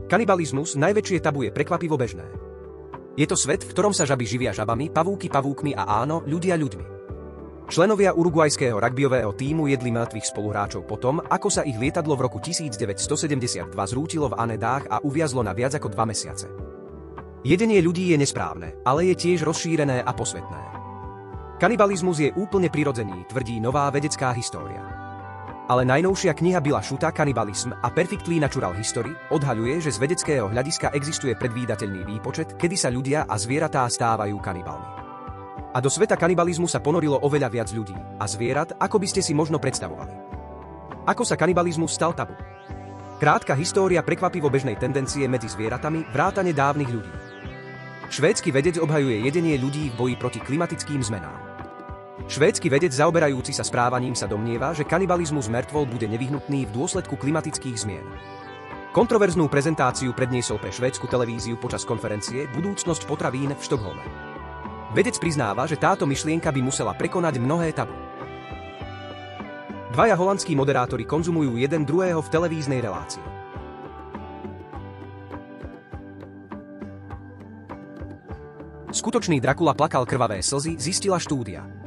Kanibalizmus, najväčšie tabu, je prekvapivo bežné. Je to svet, v ktorom sa žaby živia žabami, pavúky pavúkmi a áno, ľudia ľuďmi. Členovia uruguajského rugbyového tímu jedli mŕtvych spoluhráčov potom, ako sa ich lietadlo v roku 1972 zrútilo v Anedách a uviazlo na viac ako 2 mesiace. Jedenie ľudí je nesprávne, ale je tiež rozšírené a posvetné. Kanibalizmus je úplne prirodzený, tvrdí nová vedecká história. Ale najnovšia kniha Billa Schuta Cannibalism a Perfectly Natural History odhaľuje, že z vedeckého hľadiska existuje predvídateľný výpočet, kedy sa ľudia a zvieratá stávajú kanibalmi. A do sveta kanibalizmu sa ponorilo oveľa viac ľudí a zvierat, ako by ste si možno predstavovali. Ako sa kanibalizmus stal tabu? Krátka história prekvapivo bežnej tendencie medzi zvieratami, vrátane dávnych ľudí. Švédsky vedec obhajuje jedenie ľudí v boji proti klimatickým zmenám. Švédsky vedec zaoberajúci sa správaním sa domnieva, že kanibalizmus mŕtvol bude nevyhnutný v dôsledku klimatických zmien. Kontroverznú prezentáciu predniesol pre švédsku televíziu počas konferencie Budúcnosť potravín v Štokholme. Vedec priznáva, že táto myšlienka by musela prekonať mnohé tabu. Dvaja holandskí moderátori konzumujú jeden druhého v televíznej relácii. Skutočný Drakula plakal krvavé slzy, zistila štúdia.